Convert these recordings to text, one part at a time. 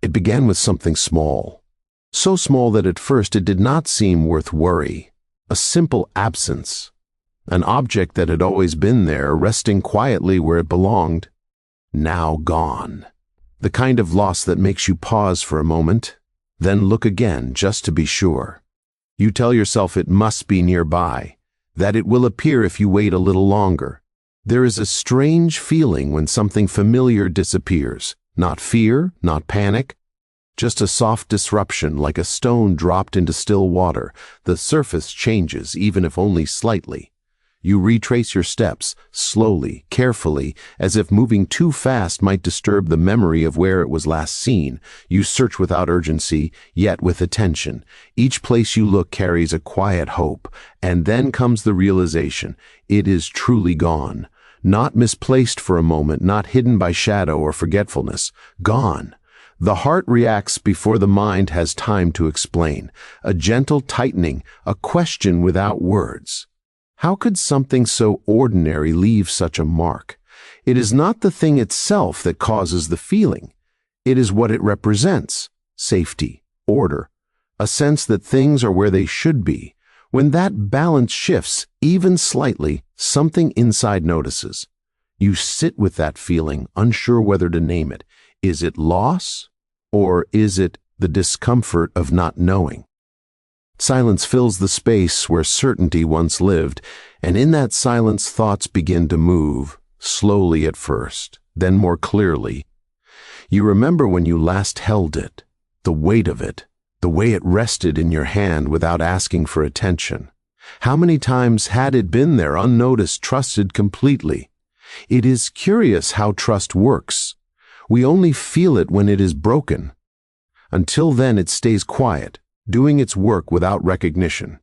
It began with something small. So small that at first it did not seem worth worry. A simple absence. An object that had always been there, resting quietly where it belonged. Now gone. The kind of loss that makes you pause for a moment, then look again just to be sure. You tell yourself it must be nearby, that it will appear if you wait a little longer. There is a strange feeling when something familiar disappears. Not fear, not panic, just a soft disruption like a stone dropped into still water. The surface changes, even if only slightly. You retrace your steps, slowly, carefully, as if moving too fast might disturb the memory of where it was last seen. You search without urgency, yet with attention. Each place you look carries a quiet hope, and then comes the realization, it is truly gone. Not misplaced for a moment, not hidden by shadow or forgetfulness. Gone. The heart reacts before the mind has time to explain. A gentle tightening, a question without words. How could something so ordinary leave such a mark? It is not the thing itself that causes the feeling. It is what it represents. Safety, order, a sense that things are where they should be. When that balance shifts, even slightly, something inside notices. You sit with that feeling, unsure whether to name it. Is it loss, or is it the discomfort of not knowing? Silence fills the space where certainty once lived, and in that silence thoughts begin to move, slowly at first, then more clearly. You remember when you last held it, the weight of it, the way it rested in your hand without asking for attention. How many times had it been there unnoticed, trusted completely? It is curious how trust works. We only feel it when it is broken. Until then it stays quiet, doing its work without recognition.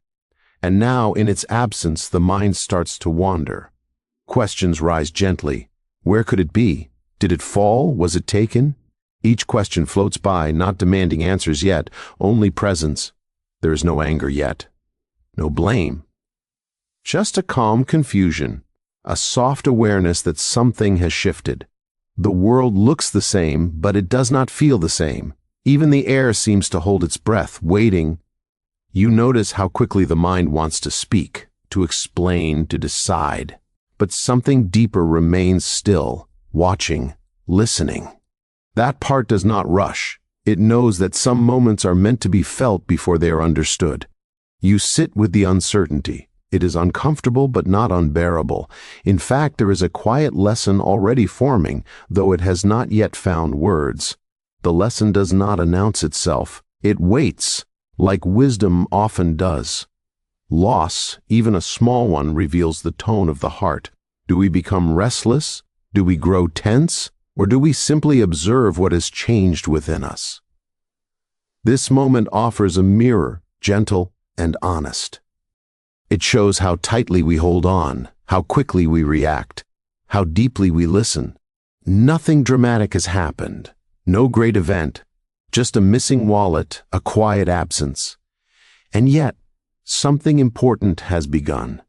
And now, in its absence, the mind starts to wander. Questions rise gently. Where could it be? Did it fall? Was it taken? Each question floats by, not demanding answers yet, only presence. There is no anger yet. No blame. Just a calm confusion, a soft awareness that something has shifted. The world looks the same, but it does not feel the same. Even the air seems to hold its breath, waiting. You notice how quickly the mind wants to speak, to explain, to decide. But something deeper remains still, watching, listening. That part does not rush. It knows that some moments are meant to be felt before they are understood. You sit with the uncertainty. It is uncomfortable but not unbearable. In fact, there is a quiet lesson already forming, though it has not yet found words. The lesson does not announce itself. It waits, like wisdom often does. Loss, even a small one, reveals the tone of the heart. Do we become restless? Do we grow tense? Or do we simply observe what has changed within us? This moment offers a mirror, gentle and honest. It shows how tightly we hold on, how quickly we react, how deeply we listen. Nothing dramatic has happened. No great event, just a missing wallet, a quiet absence. And yet, something important has begun.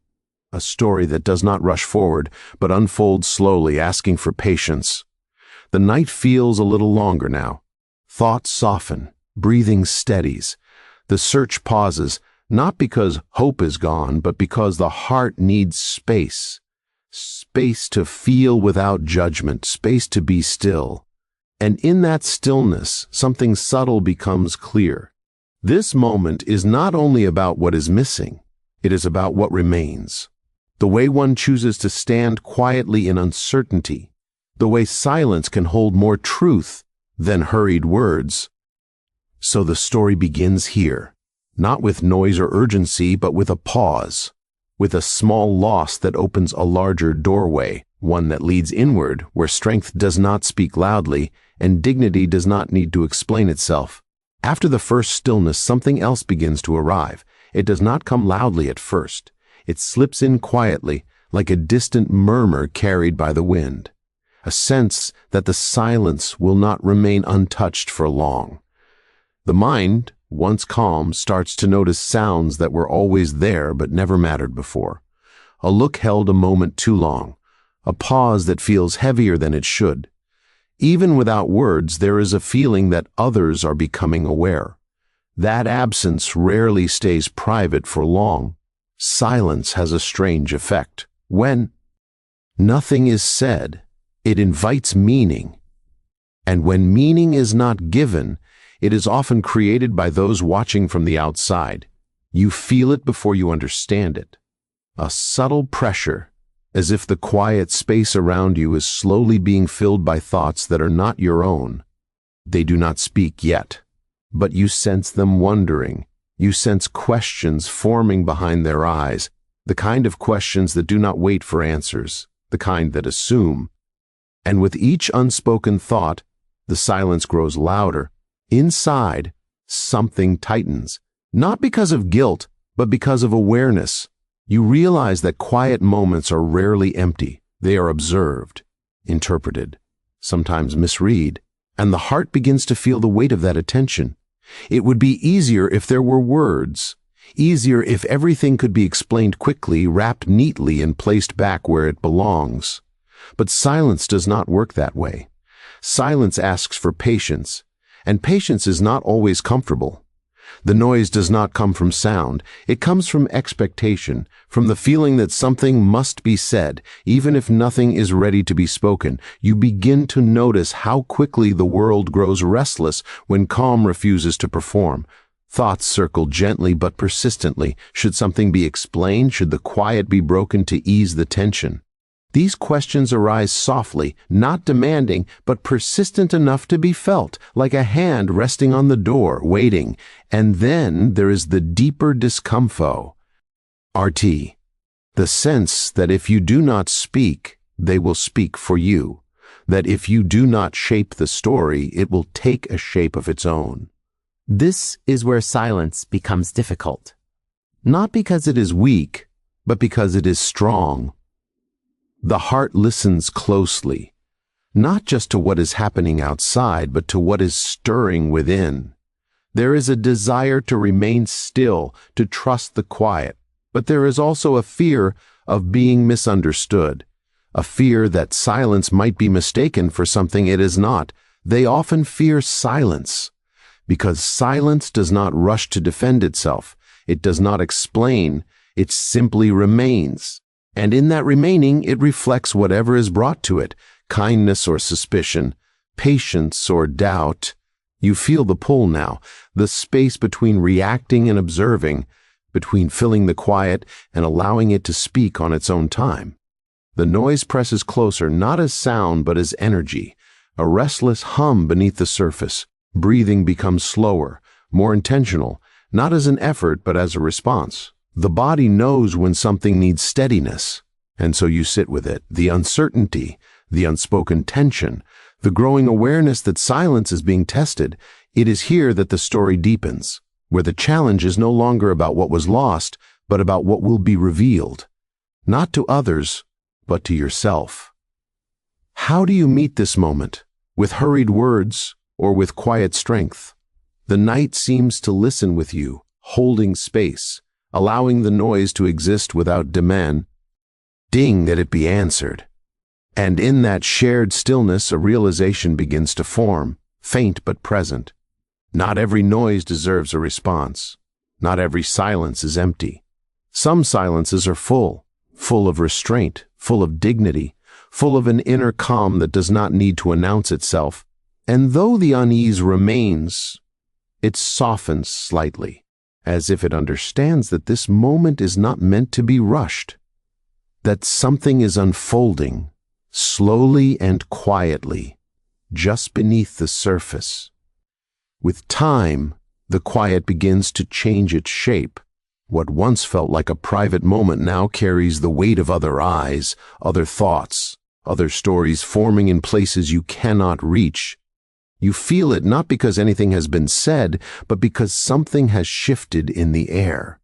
A story that does not rush forward, but unfolds slowly, asking for patience. The night feels a little longer now. Thoughts soften, breathing steadies. The search pauses, not because hope is gone, but because the heart needs space. Space to feel without judgment, space to be still. And in that stillness, something subtle becomes clear. This moment is not only about what is missing, it is about what remains. The way one chooses to stand quietly in uncertainty, the way silence can hold more truth than hurried words. So the story begins here, not with noise or urgency, but with a pause, with a small loss that opens a larger doorway, one that leads inward, where strength does not speak loudly, and dignity does not need to explain itself. After the first stillness, something else begins to arrive. It does not come loudly at first. It slips in quietly, like a distant murmur carried by the wind. A sense that the silence will not remain untouched for long. The mind, once calm, starts to notice sounds that were always there but never mattered before. A look held a moment too long. A pause that feels heavier than it should. Even without words, there is a feeling that others are becoming aware. That absence rarely stays private for long. Silence has a strange effect. When nothing is said, it invites meaning. And when meaning is not given, it is often created by those watching from the outside. You feel it before you understand it. A subtle pressure, as if the quiet space around you is slowly being filled by thoughts that are not your own. They do not speak yet, but you sense them wondering. You sense questions forming behind their eyes, the kind of questions that do not wait for answers, the kind that assume. And with each unspoken thought, the silence grows louder. Inside, something tightens, not because of guilt, but because of awareness. You realize that quiet moments are rarely empty. They are observed, interpreted, sometimes misread, and the heart begins to feel the weight of that attention. It would be easier if there were words, easier if everything could be explained quickly, wrapped neatly, and placed back where it belongs. But silence does not work that way. Silence asks for patience, and patience is not always comfortable. The noise does not come from sound. It comes from expectation, from the feeling that something must be said, even if nothing is ready to be spoken. You begin to notice how quickly the world grows restless when calm refuses to perform. Thoughts circle gently but persistently. Should something be explained? Should the quiet be broken to ease the tension? These questions arise softly, not demanding, but persistent enough to be felt, like a hand resting on the door, waiting. And then there is the deeper discomfort. RT. The sense that if you do not speak, they will speak for you. That if you do not shape the story, it will take a shape of its own. This is where silence becomes difficult. Not because it is weak, but because it is strong. The heart listens closely, not just to what is happening outside, but to what is stirring within. There is a desire to remain still, to trust the quiet, but there is also a fear of being misunderstood, a fear that silence might be mistaken for something it is not. They often fear silence, because silence does not rush to defend itself. It does not explain, it simply remains. And in that remaining, it reflects whatever is brought to it, kindness or suspicion, patience or doubt. You feel the pull now, the space between reacting and observing, between filling the quiet and allowing it to speak on its own time. The noise presses closer, not as sound, but as energy, a restless hum beneath the surface. Breathing becomes slower, more intentional, not as an effort, but as a response. The body knows when something needs steadiness, and so you sit with it. The uncertainty, the unspoken tension, the growing awareness that silence is being tested. It is here that the story deepens, where the challenge is no longer about what was lost, but about what will be revealed, not to others, but to yourself. How do you meet this moment? With hurried words or with quiet strength? The night seems to listen with you, holding space, allowing the noise to exist without demanding that it be answered. And in that shared stillness, a realization begins to form, faint but present. Not every noise deserves a response. Not every silence is empty. Some silences are full of restraint, full of dignity, full of an inner calm that does not need to announce itself. And though the unease remains, it softens slightly, as if it understands that this moment is not meant to be rushed, that something is unfolding, slowly and quietly, just beneath the surface. With time, the quiet begins to change its shape. What once felt like a private moment now carries the weight of other eyes, other thoughts, other stories forming in places you cannot reach. You feel it not because anything has been said, but because something has shifted in the air.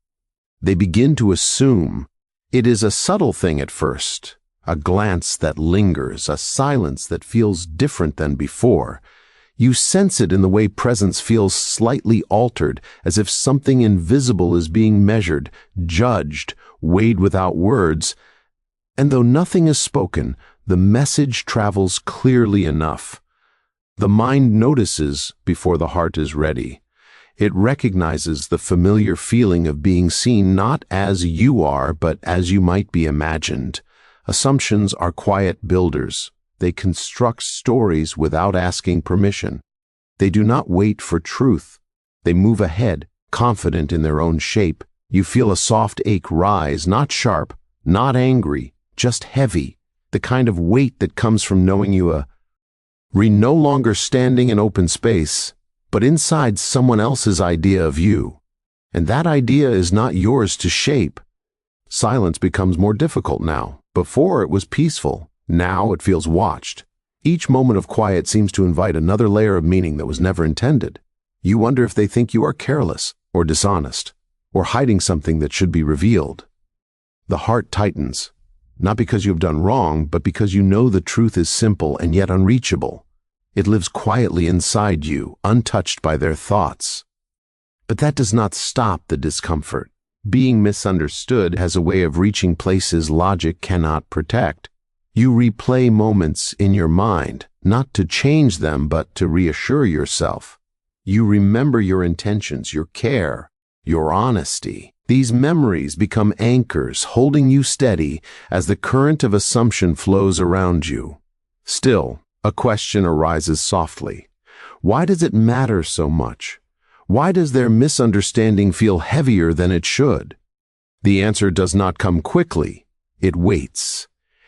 They begin to assume. It is a subtle thing at first, a glance that lingers, a silence that feels different than before. You sense it in the way presence feels slightly altered, as if something invisible is being measured, judged, weighed without words. And though nothing is spoken, the message travels clearly enough. The mind notices before the heart is ready. It recognizes the familiar feeling of being seen not as you are, but as you might be imagined. Assumptions are quiet builders. They construct stories without asking permission. They do not wait for truth. They move ahead, confident in their own shape. You feel a soft ache rise, not sharp, not angry, just heavy, the kind of weight that comes from knowing you are no longer standing in open space, but inside someone else's idea of you. And that idea is not yours to shape. Silence becomes more difficult now. Before it was peaceful. Now it feels watched. Each moment of quiet seems to invite another layer of meaning that was never intended. You wonder if they think you are careless or dishonest or hiding something that should be revealed. The heart tightens, not because you have done wrong, but because you know the truth is simple and yet unreachable. It lives quietly inside you, untouched by their thoughts. But that does not stop the discomfort. Being misunderstood has a way of reaching places logic cannot protect. You replay moments in your mind, not to change them, but to reassure yourself. You remember your intentions, your care, your honesty. These memories become anchors, holding you steady as the current of assumption flows around you. Still, a question arises softly. Why does it matter so much? Why does their misunderstanding feel heavier than it should? The answer does not come quickly. It waits.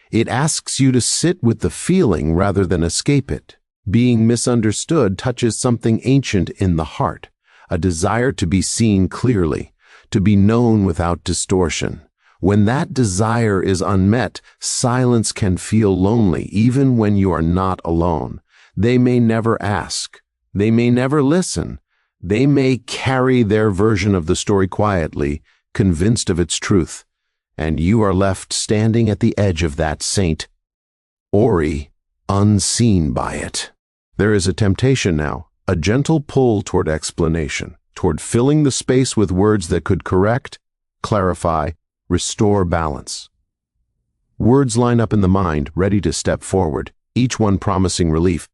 It asks you to sit with the feeling rather than escape it. Being misunderstood touches something ancient in the heart, a desire to be seen clearly, to be known without distortion. When that desire is unmet, silence can feel lonely, even when you are not alone. They may never ask. They may never listen. They may carry their version of the story quietly, convinced of its truth. And you are left standing at the edge of that saint, Ori, unseen by it. There is a temptation now, a gentle pull toward explanation, toward filling the space with words that could correct, clarify, restore balance. Words line up in the mind, ready to step forward, each one promising relief.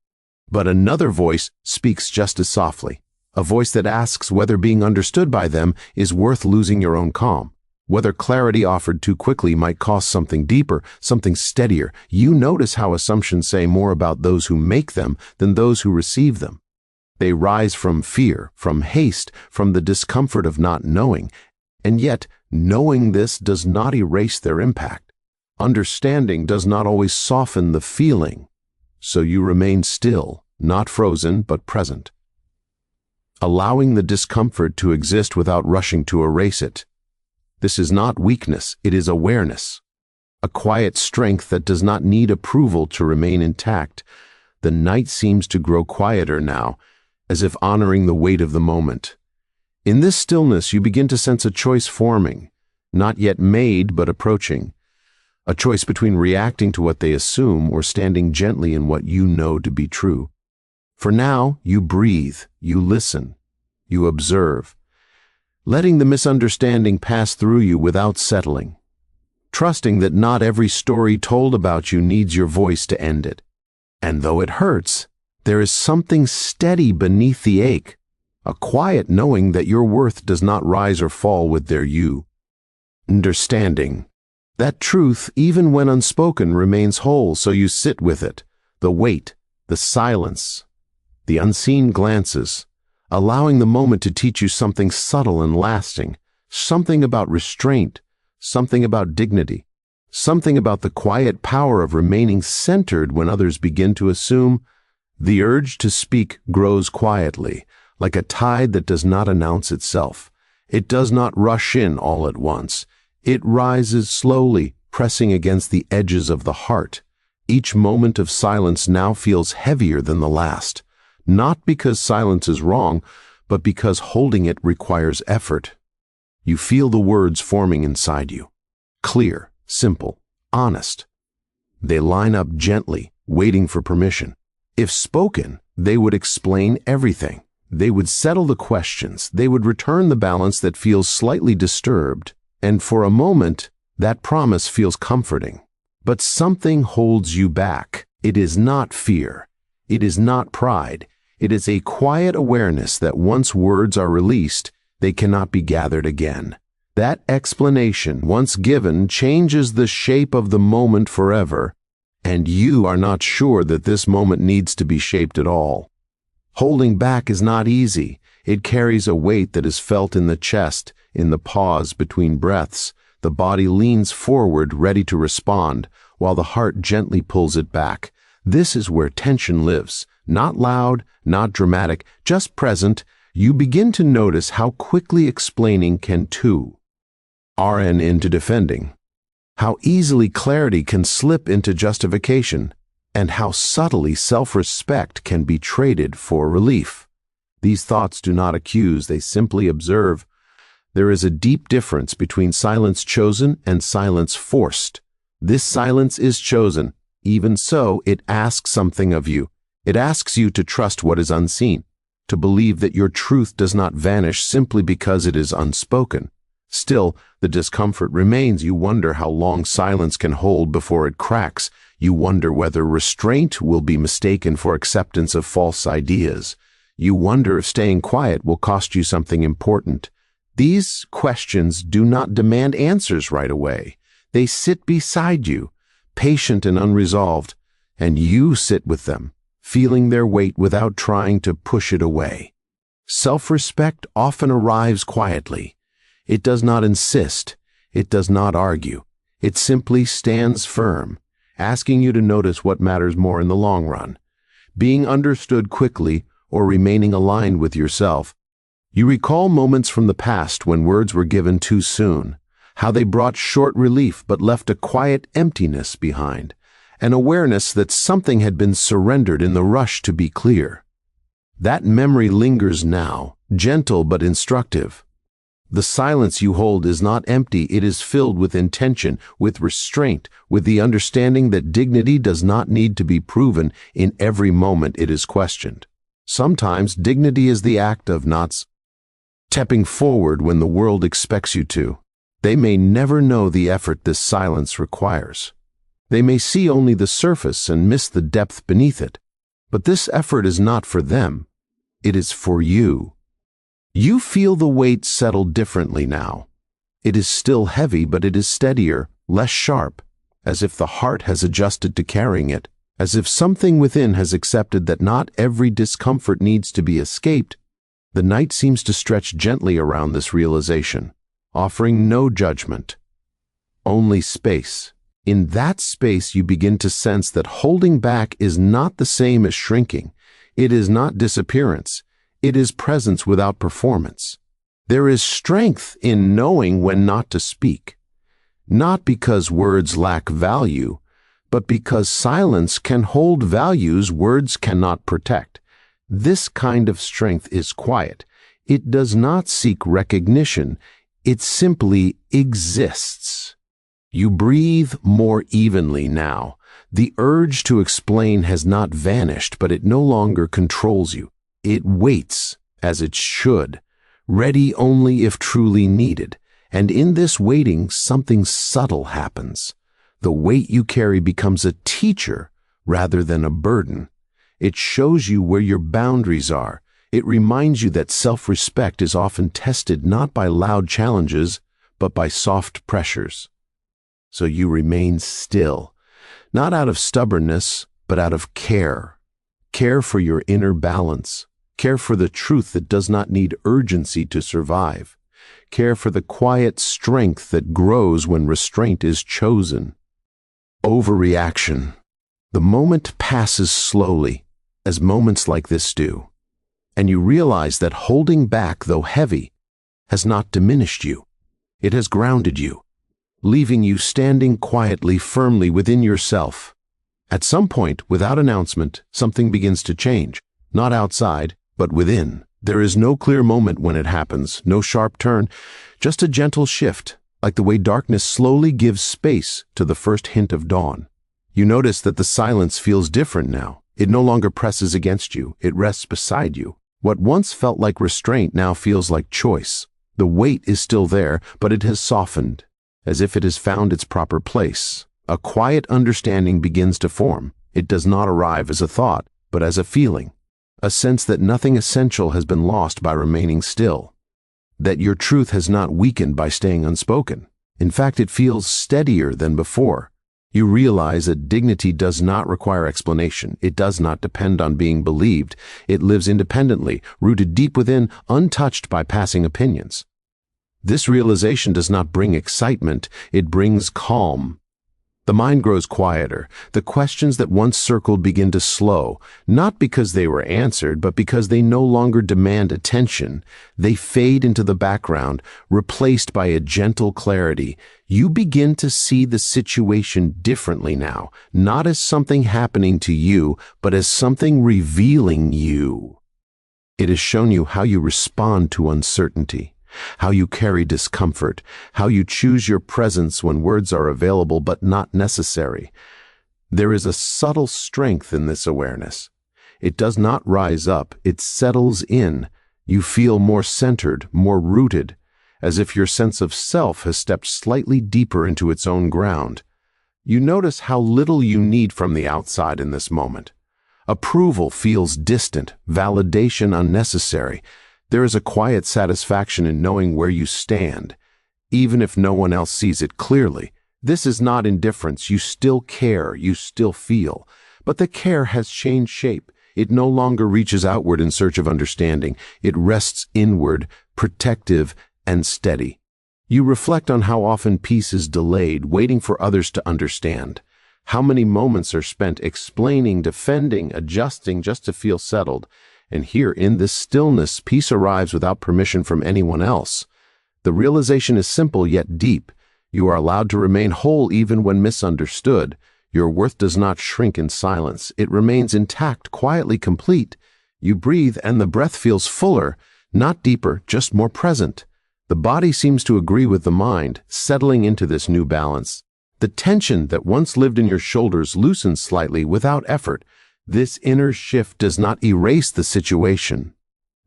But another voice speaks just as softly, a voice that asks whether being understood by them is worth losing your own calm. Whether clarity offered too quickly might cost something deeper, something steadier. You notice how assumptions say more about those who make them than those who receive them. They rise from fear, from haste, from the discomfort of not knowing. And yet, knowing this does not erase their impact. Understanding does not always soften the feeling. So you remain still, not frozen, but present. Allowing the discomfort to exist without rushing to erase it. This is not weakness, it is awareness. A quiet strength that does not need approval to remain intact. The night seems to grow quieter now, as if honoring the weight of the moment. In this stillness, you begin to sense a choice forming, not yet made, but approaching. A choice between reacting to what they assume or standing gently in what you know to be true. For now, you breathe, you listen, you observe, letting the misunderstanding pass through you without settling, trusting that not every story told about you needs your voice to end it. And though it hurts, there is something steady beneath the ache, a quiet knowing that your worth does not rise or fall with their you. Understanding. That truth, even when unspoken, remains whole, so you sit with it, the weight, the silence, the unseen glances, allowing the moment to teach you something subtle and lasting, something about restraint, something about dignity, something about the quiet power of remaining centered when others begin to assume. The urge to speak grows quietly, like a tide that does not announce itself. It does not rush in all at once. It rises slowly, pressing against the edges of the heart. Each moment of silence now feels heavier than the last. Not because silence is wrong, but because holding it requires effort. You feel the words forming inside you. Clear, simple, honest. They line up gently, waiting for permission. If spoken, they would explain everything. They would settle the questions. They would return the balance that feels slightly disturbed. And for a moment, that promise feels comforting. But something holds you back. It is not fear. It is not pride. It is a quiet awareness that once words are released, they cannot be gathered again. That explanation, once given, changes the shape of the moment forever, and you are not sure that this moment needs to be shaped at all. Holding back is not easy. It carries a weight that is felt in the chest, in the pause between breaths. The body leans forward, ready to respond, while the heart gently pulls it back. This is where tension lives. Not loud, not dramatic, just present. You begin to notice how quickly explaining can RN into defending, how easily clarity can slip into justification, and how subtly self-respect can be traded for relief. These thoughts do not accuse, they simply observe. There is a deep difference between silence chosen and silence forced. This silence is chosen. Even so, it asks something of you. It asks you to trust what is unseen, to believe that your truth does not vanish simply because it is unspoken. Still, the discomfort remains. You wonder how long silence can hold before it cracks. You wonder whether restraint will be mistaken for acceptance of false ideas. You wonder if staying quiet will cost you something important. These questions do not demand answers right away. They sit beside you, patient and unresolved, and you sit with them, feeling their weight without trying to push it away. Self-respect often arrives quietly. It does not insist. It does not argue. It simply stands firm, asking you to notice what matters more in the long run, being understood quickly or remaining aligned with yourself. You recall moments from the past when words were given too soon, how they brought short relief but left a quiet emptiness behind, an awareness that something had been surrendered in the rush to be clear. That memory lingers now, gentle but instructive. The silence you hold is not empty, it is filled with intention, with restraint, with the understanding that dignity does not need to be proven in every moment it is questioned. Sometimes dignity is the act of not stepping forward when the world expects you to. They may never know the effort this silence requires. They may see only the surface and miss the depth beneath it. But this effort is not for them. It is for you. You feel the weight settle differently now. It is still heavy, but it is steadier, less sharp, as if the heart has adjusted to carrying it, as if something within has accepted that not every discomfort needs to be escaped. The night seems to stretch gently around this realization, offering no judgment, only space. In that space, you begin to sense that holding back is not the same as shrinking. It is not disappearance. It is presence without performance. There is strength in knowing when not to speak, not because words lack value, but because silence can hold values words cannot protect. This kind of strength is quiet. It does not seek recognition. It simply exists. You breathe more evenly now. The urge to explain has not vanished, but it no longer controls you. It waits, as it should, ready only if truly needed. And in this waiting, something subtle happens. The weight you carry becomes a teacher rather than a burden. It shows you where your boundaries are. It reminds you that self-respect is often tested not by loud challenges, but by soft pressures. So you remain still, not out of stubbornness, but out of care. Care for your inner balance. Care for the truth that does not need urgency to survive. Care for the quiet strength that grows when restraint is chosen. Overreaction. The moment passes slowly, as moments like this do, and you realize that holding back, though heavy, has not diminished you. It has grounded you, leaving you standing quietly, firmly within yourself. At some point, without announcement, something begins to change, not outside, but within. There is no clear moment when it happens, no sharp turn, just a gentle shift, like the way darkness slowly gives space to the first hint of dawn. You notice that the silence feels different now. It no longer presses against you, it rests beside you. What once felt like restraint now feels like choice. The weight is still there, but it has softened, as if it has found its proper place. A quiet understanding begins to form. It does not arrive as a thought. but as a feeling, a sense that nothing essential has been lost by remaining still, that your truth has not weakened by staying unspoken. In fact, it feels steadier than before. You realize that dignity does not require explanation. It does not depend on being believed. It lives independently, rooted deep within, untouched by passing opinions. This realization does not bring excitement, it brings calm. The mind grows quieter. The questions that once circled begin to slow, not because they were answered, but because they no longer demand attention. They fade into the background, replaced by a gentle clarity. You begin to see the situation differently now, not as something happening to you, but as something revealing you. It has shown you how you respond to uncertainty, how you carry discomfort, how you choose your presence when words are available but not necessary. There is a subtle strength in this awareness. It does not rise up, it settles in. You feel more centered, more rooted, as if your sense of self has stepped slightly deeper into its own ground. You notice how little you need from the outside in this moment. Approval feels distant, validation unnecessary. There is a quiet satisfaction in knowing where you stand, even if no one else sees it clearly. This is not indifference. You still care, you still feel. But the care has changed shape. It no longer reaches outward in search of understanding. It rests inward, protective and steady. You reflect on how often peace is delayed, waiting for others to understand. How many moments are spent explaining, defending, adjusting just to feel settled. And here, in this stillness, peace arrives without permission from anyone else. The realization is simple yet deep. You are allowed to remain whole even when misunderstood. Your worth does not shrink in silence. It remains intact, quietly complete. You breathe and the breath feels fuller, not deeper, just more present. The body seems to agree with the mind, settling into this new balance. The tension that once lived in your shoulders loosens slightly without effort. This inner shift does not erase the situation.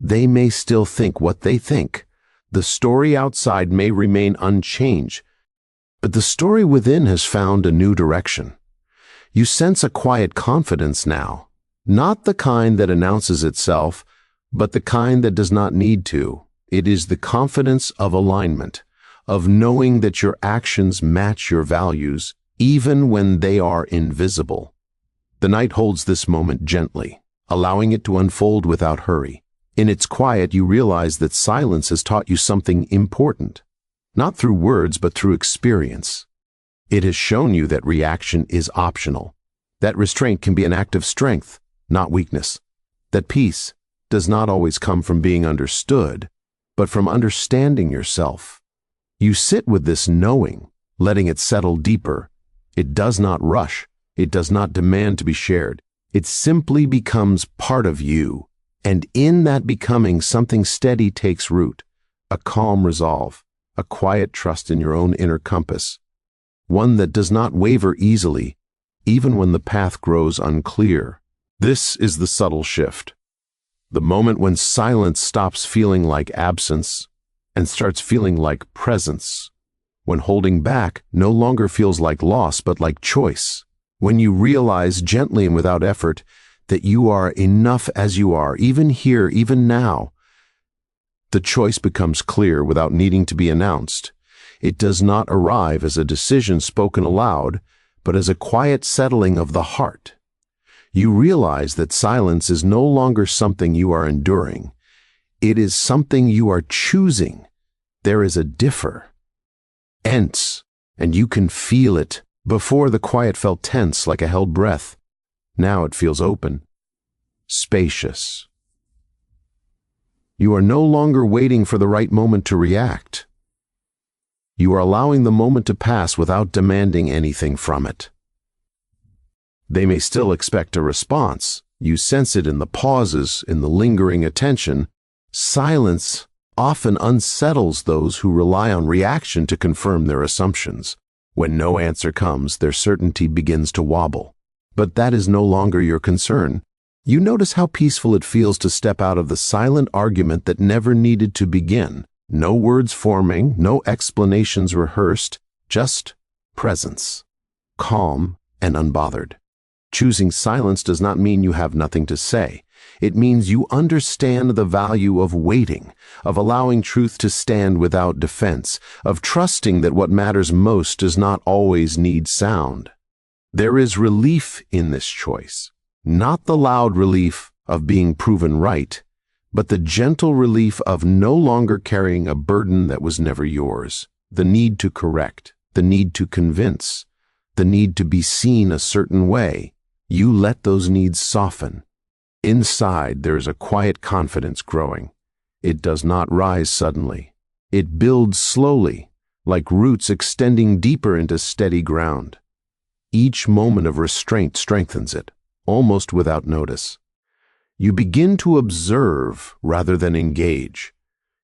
They may still think what they think. The story outside may remain unchanged, but the story within has found a new direction. You sense a quiet confidence now, not the kind that announces itself, but the kind that does not need to. It is the confidence of alignment, of knowing that your actions match your values, even when they are invisible. The night holds this moment gently, allowing it to unfold without hurry. In its quiet, you realize that silence has taught you something important, not through words, but through experience. It has shown you that reaction is optional, that restraint can be an act of strength, not weakness, that peace does not always come from being understood, but from understanding yourself. You sit with this knowing, letting it settle deeper. It does not rush. It does not demand to be shared. It simply becomes part of you. And in that becoming, something steady takes root, a calm resolve, a quiet trust in your own inner compass, one that does not waver easily, even when the path grows unclear. This is the subtle shift. The moment when silence stops feeling like absence and starts feeling like presence. When holding back no longer feels like loss, but like choice. When you realize gently and without effort that you are enough as you are, even here, even now. The choice becomes clear without needing to be announced. It does not arrive as a decision spoken aloud, but as a quiet settling of the heart. You realize that silence is no longer something you are enduring. It is something you are choosing. There is a differ. Ence, and you can feel it. Before, the quiet felt tense like a held breath. Now it feels open, spacious. You are no longer waiting for the right moment to react. You are allowing the moment to pass without demanding anything from it. They may still expect a response. You sense it in the pauses, in the lingering attention. Silence often unsettles those who rely on reaction to confirm their assumptions. When no answer comes, their certainty begins to wobble. But that is no longer your concern. You notice how peaceful it feels to step out of the silent argument that never needed to begin. No words forming, no explanations rehearsed, just presence, calm and unbothered. Choosing silence does not mean you have nothing to say. It means you understand the value of waiting, of allowing truth to stand without defense, of trusting that what matters most does not always need sound. There is relief in this choice, not the loud relief of being proven right, but the gentle relief of no longer carrying a burden that was never yours, the need to correct, the need to convince, the need to be seen a certain way. You let those needs soften. Inside, there is a quiet confidence growing. It does not rise suddenly. It builds slowly, like roots extending deeper into steady ground. Each moment of restraint strengthens it, almost without notice. You begin to observe rather than engage.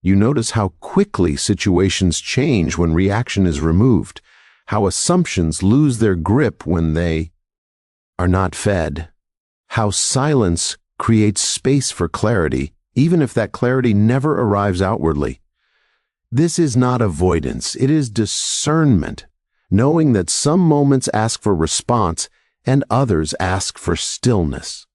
You notice how quickly situations change when reaction is removed, how assumptions lose their grip when they are not fed, how silence creates space for clarity, even if that clarity never arrives outwardly. This is not avoidance, it is discernment, knowing that some moments ask for response and others ask for stillness.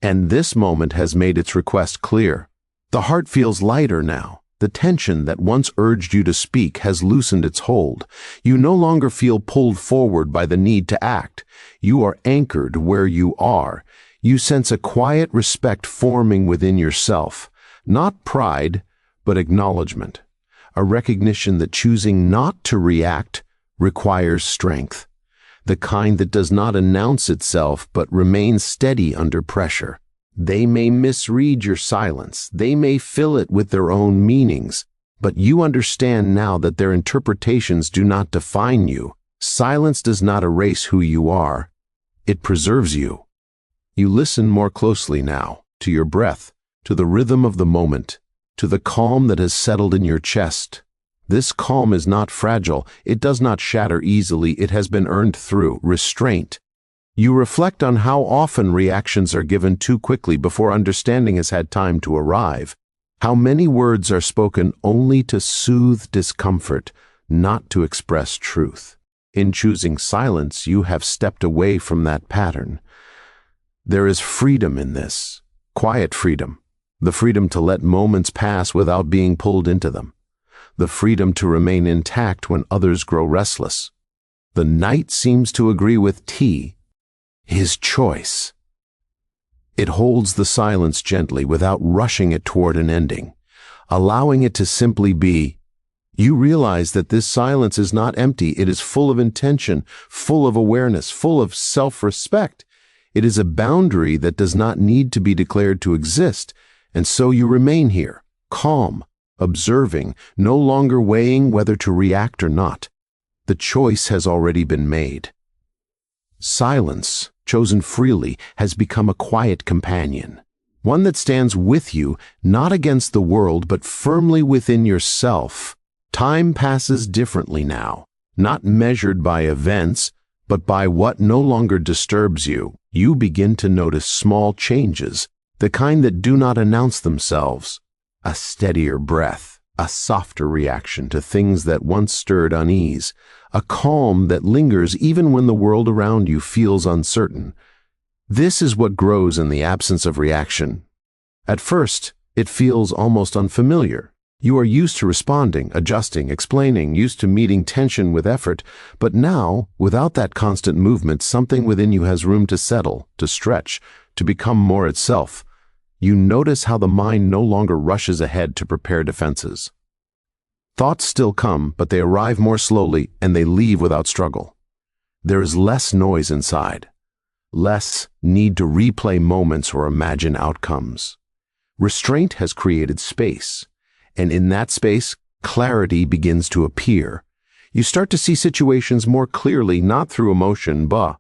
And this moment has made its request clear. The heart feels lighter now. The tension that once urged you to speak has loosened its hold. You no longer feel pulled forward by the need to act. You are anchored where you are. You sense a quiet respect forming within yourself. Not pride, but acknowledgement. A recognition that choosing not to react requires strength. The kind that does not announce itself but remains steady under pressure. They may misread your silence. They may fill it with their own meanings. But you understand now that their interpretations do not define you. Silence does not erase who you are. It preserves you. You listen more closely now, to your breath, to the rhythm of the moment, to the calm that has settled in your chest. This calm is not fragile. It does not shatter easily. It has been earned through restraint. You reflect on how often reactions are given too quickly before understanding has had time to arrive. How many words are spoken only to soothe discomfort, not to express truth. In choosing silence, you have stepped away from that pattern. There is freedom in this, quiet freedom, the freedom to let moments pass without being pulled into them, the freedom to remain intact when others grow restless. The night seems to agree with tea, his choice. It holds the silence gently without rushing it toward an ending, allowing it to simply be. You realize that this silence is not empty. It is full of intention, full of awareness, full of self-respect. It is a boundary that does not need to be declared to exist, and so you remain here, calm, observing, no longer weighing whether to react or not. The choice has already been made. Silence, chosen freely, has become a quiet companion, one that stands with you, not against the world, but firmly within yourself. Time passes differently now, not measured by events, but by what no longer disturbs you. You begin to notice small changes, the kind that do not announce themselves. A steadier breath, a softer reaction to things that once stirred unease, a calm that lingers even when the world around you feels uncertain. This is what grows in the absence of reaction. At first, it feels almost unfamiliar. You are used to responding, adjusting, explaining, used to meeting tension with effort, but now, without that constant movement, something within you has room to settle, to stretch, to become more itself. You notice how the mind no longer rushes ahead to prepare defenses. Thoughts still come, but they arrive more slowly and they leave without struggle. There is less noise inside, less need to replay moments or imagine outcomes. Restraint has created space, and in that space, clarity begins to appear. You start to see situations more clearly, not through emotion, but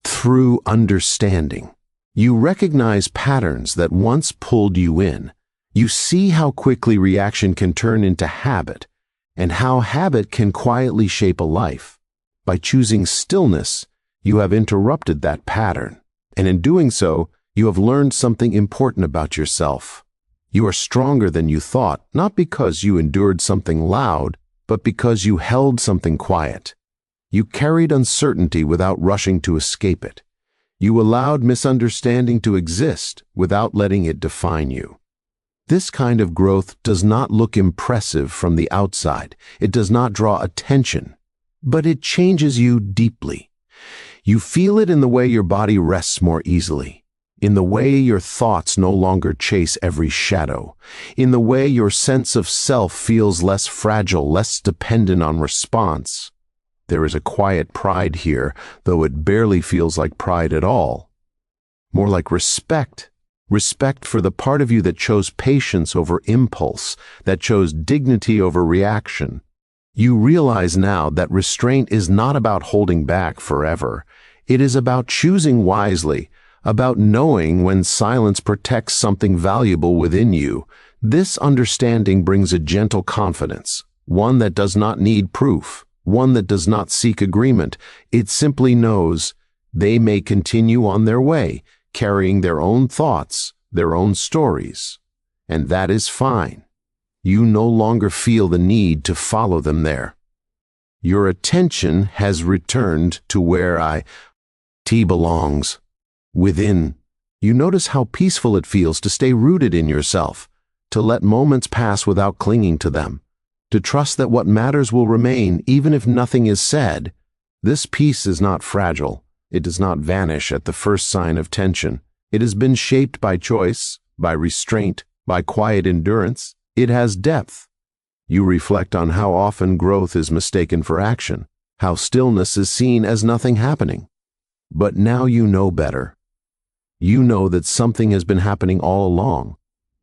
through understanding. You recognize patterns that once pulled you in. You see how quickly reaction can turn into habit, and how habit can quietly shape a life. By choosing stillness, you have interrupted that pattern, and in doing so, you have learned something important about yourself. You are stronger than you thought, not because you endured something loud, but because you held something quiet. You carried uncertainty without rushing to escape it. You allowed misunderstanding to exist without letting it define you. This kind of growth does not look impressive from the outside. It does not draw attention, but it changes you deeply. You feel it in the way your body rests more easily, in the way your thoughts no longer chase every shadow, in the way your sense of self feels less fragile, less dependent on response. There is a quiet pride here, though it barely feels like pride at all. More like respect. Respect for the part of you that chose patience over impulse, that chose dignity over reaction. You realize now that restraint is not about holding back forever. It is about choosing wisely, about knowing when silence protects something valuable within you. This understanding brings a gentle confidence, one that does not need proof, one that does not seek agreement. It simply knows they may continue on their way, carrying their own thoughts, their own stories, and that is fine. You no longer feel the need to follow them there. Your attention has returned to where it belongs, within. You notice how peaceful it feels to stay rooted in yourself, to let moments pass without clinging to them, to trust that what matters will remain even if nothing is said. This peace is not fragile. It does not vanish at the first sign of tension. It has been shaped by choice, by restraint, by quiet endurance. It has depth. You reflect on how often growth is mistaken for action, how stillness is seen as nothing happening. But now you know better. You know that something has been happening all along.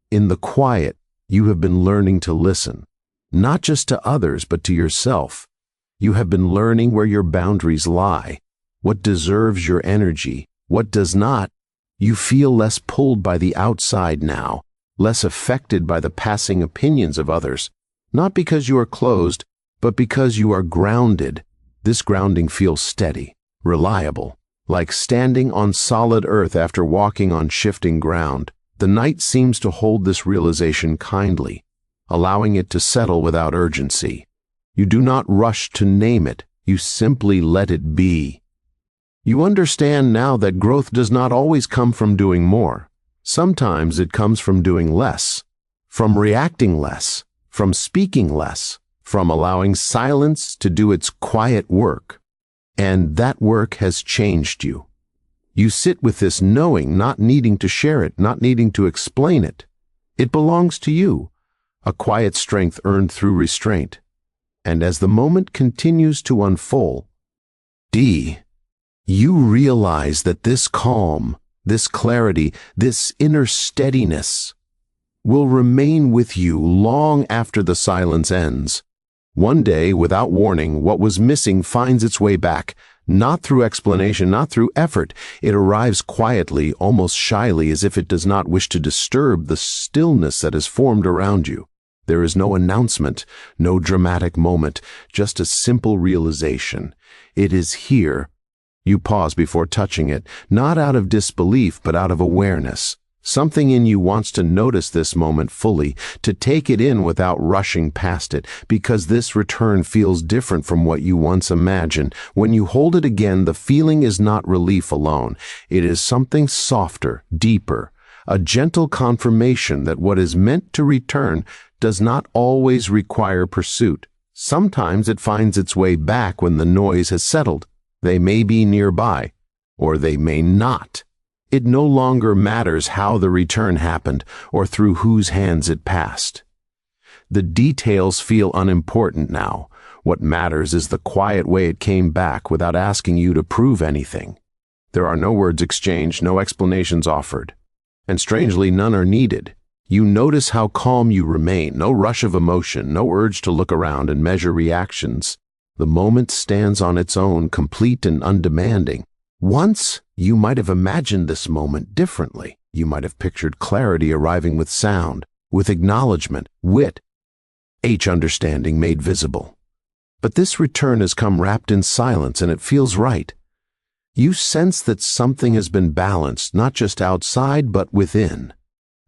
In the quiet, you have been learning to listen, not just to others, but to yourself. You have been learning where your boundaries lie, what deserves your energy, what does not. You feel less pulled by the outside now, less affected by the passing opinions of others, not because you are closed, but because you are grounded. This grounding feels steady, reliable, like standing on solid earth after walking on shifting ground. The night seems to hold this realization kindly, allowing it to settle without urgency. You do not rush to name it, you simply let it be. You understand now that growth does not always come from doing more. Sometimes it comes from doing less, from reacting less, from speaking less, from allowing silence to do its quiet work. And that work has changed you. You sit with this knowing, not needing to share it, not needing to explain it. It belongs to you, a quiet strength earned through restraint. And as the moment continues to unfold, you realize that this calm, this clarity, this inner steadiness will remain with you long after the silence ends. One day, without warning, what was missing finds its way back, not through explanation, not through effort. It arrives quietly, almost shyly, as if it does not wish to disturb the stillness that has formed around you. There is no announcement, no dramatic moment, just a simple realization. It is here. You pause before touching it, not out of disbelief, but out of awareness. Something in you wants to notice this moment fully, to take it in without rushing past it, because this return feels different from what you once imagined. When you hold it again, the feeling is not relief alone. It is something softer, deeper, a gentle confirmation that what is meant to return does not always require pursuit. Sometimes it finds its way back when the noise has settled. They may be nearby, or they may not. It no longer matters how the return happened or through whose hands it passed. The details feel unimportant now. What matters is the quiet way it came back without asking you to prove anything. There are no words exchanged, no explanations offered. And strangely, none are needed. You notice how calm you remain, no rush of emotion, no urge to look around and measure reactions. The moment stands on its own, complete and undemanding. Once, you might have imagined this moment differently. You might have pictured clarity arriving with sound, with acknowledgement, wit, understanding made visible. But this return has come wrapped in silence, and it feels right. You sense that something has been balanced, not just outside, but within.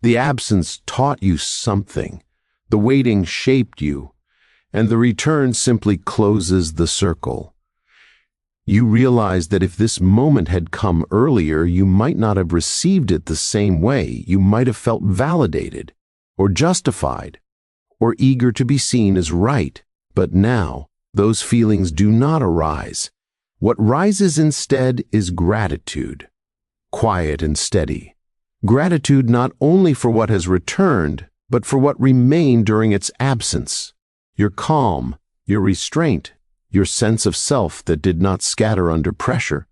The absence taught you something. The waiting shaped you. And the return simply closes the circle. You realize that if this moment had come earlier, you might not have received it the same way. You might have felt validated, or justified, or eager to be seen as right. But now, those feelings do not arise. What rises instead is gratitude, quiet and steady. Gratitude not only for what has returned, but for what remained during its absence. Your calm, your restraint, your sense of self that did not scatter under pressure.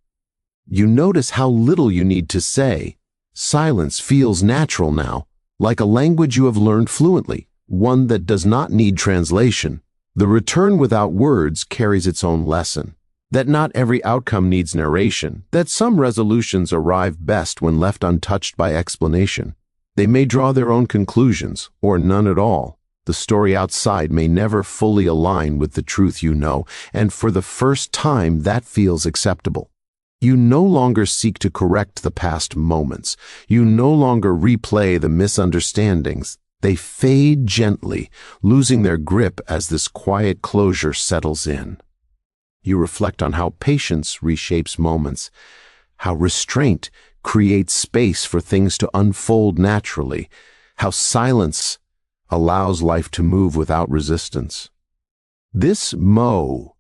You notice how little you need to say. Silence feels natural now, like a language you have learned fluently, one that does not need translation. The return without words carries its own lesson. That not every outcome needs narration, that some resolutions arrive best when left untouched by explanation. They may draw their own conclusions, or none at all. The story outside may never fully align with the truth you know, and for the first time that feels acceptable. You no longer seek to correct the past moments. You no longer replay the misunderstandings. They fade gently, losing their grip as this quiet closure settles in. You reflect on how patience reshapes moments, how restraint creates space for things to unfold naturally, how silence allows life to move without resistance. This moment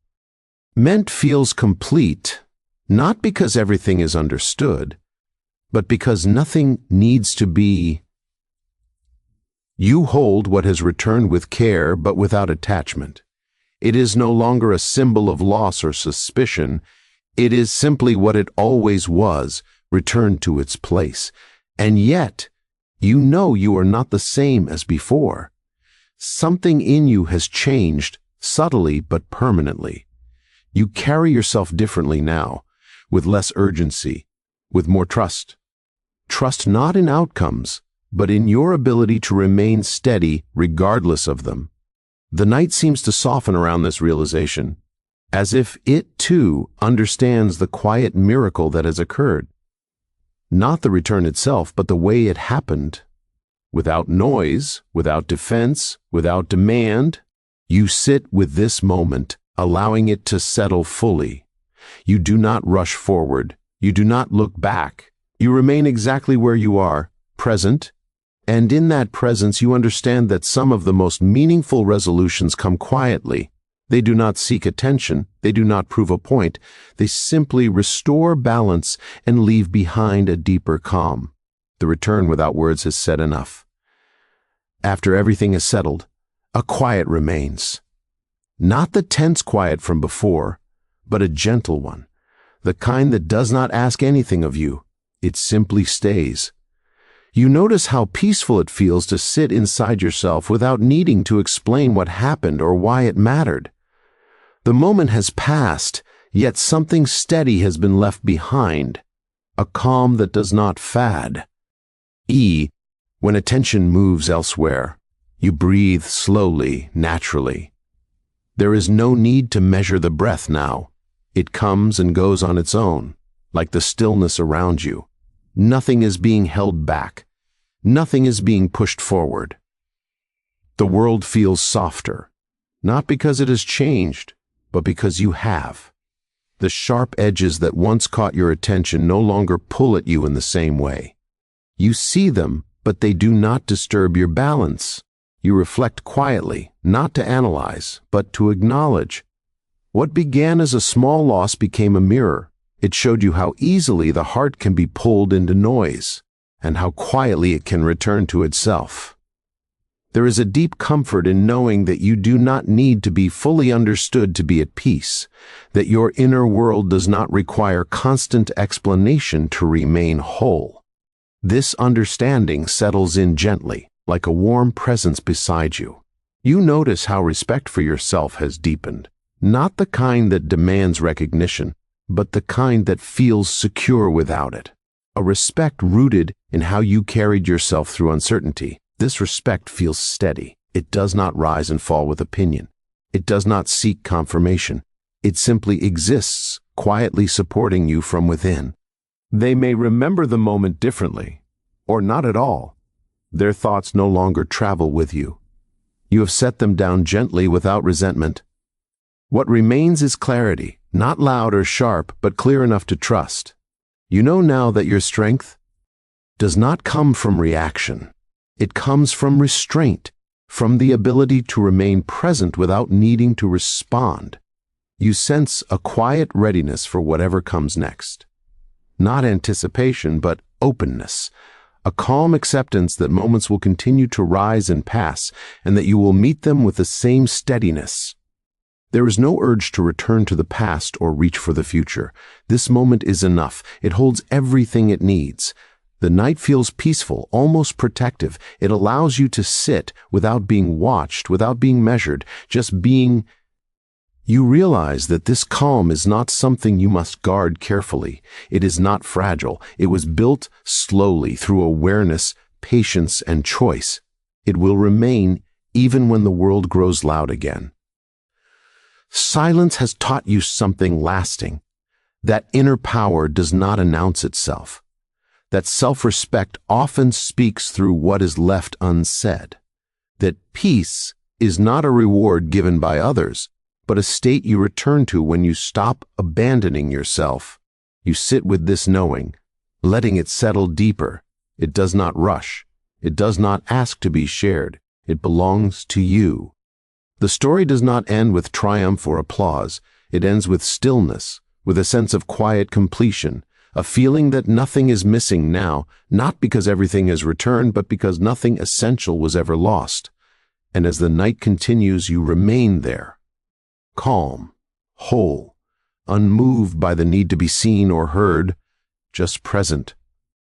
feels complete, not because everything is understood, but because nothing needs to be. You hold what has returned with care but without attachment. It is no longer a symbol of loss or suspicion. It is simply what it always was, returned to its place. And yet, you know you are not the same as before. Something in you has changed, subtly but permanently. You carry yourself differently now, with less urgency, with more trust. Trust not in outcomes, but in your ability to remain steady regardless of them. The night seems to soften around this realization, as if it too understands the quiet miracle that has occurred. Not the return itself, but the way it happened. Without noise, without defense, without demand, you sit with this moment, allowing it to settle fully. You do not rush forward. You do not look back. You remain exactly where you are, present. And in that presence, you understand that some of the most meaningful resolutions come quietly. They do not seek attention. They do not prove a point. They simply restore balance and leave behind a deeper calm. The return without words has said enough. After everything is settled, a quiet remains. Not the tense quiet from before, but a gentle one. The kind that does not ask anything of you. It simply stays. You notice how peaceful it feels to sit inside yourself without needing to explain what happened or why it mattered. The moment has passed, yet something steady has been left behind, a calm that does not fade. When attention moves elsewhere, you breathe slowly, naturally. There is no need to measure the breath now. It comes and goes on its own, like the stillness around you. Nothing is being held back. Nothing is being pushed forward. The world feels softer, not because it has changed, but because you have. The sharp edges that once caught your attention no longer pull at you in the same way. You see them, but they do not disturb your balance. You reflect quietly, not to analyze, but to acknowledge. What began as a small loss became a mirror. It showed you how easily the heart can be pulled into noise, and how quietly it can return to itself. There is a deep comfort in knowing that you do not need to be fully understood to be at peace, that your inner world does not require constant explanation to remain whole. This understanding settles in gently, like a warm presence beside you. You notice how respect for yourself has deepened, not the kind that demands recognition, but the kind that feels secure without it. A respect rooted in how you carried yourself through uncertainty. This respect feels steady. It does not rise and fall with opinion. It does not seek confirmation. It simply exists, quietly supporting you from within. They may remember the moment differently, or not at all. Their thoughts no longer travel with you. You have set them down gently without resentment. What remains is clarity, Not loud or sharp, but clear enough to trust. You know now that your strength does not come from reaction. It comes from restraint, from the ability to remain present without needing to respond. You sense a quiet readiness for whatever comes next. Not anticipation, but openness. A calm acceptance that moments will continue to rise and pass, and that you will meet them with the same steadiness. There is no urge to return to the past or reach for the future. This moment is enough. It holds everything it needs. The night feels peaceful, almost protective. It allows you to sit without being watched, without being measured, just being. You realize that this calm is not something you must guard carefully. It is not fragile. It was built slowly through awareness, patience, and choice. It will remain even when the world grows loud again. Silence has taught you something lasting. That inner power does not announce itself. That self-respect often speaks through what is left unsaid. That peace is not a reward given by others, but a state you return to when you stop abandoning yourself. You sit with this knowing, letting it settle deeper. It does not rush. It does not ask to be shared. It belongs to you. The story does not end with triumph or applause. It ends with stillness, with a sense of quiet completion, a feeling that nothing is missing now, not because everything has returned, but because nothing essential was ever lost. And as the night continues, you remain there. Calm, whole, unmoved by the need to be seen or heard, just present,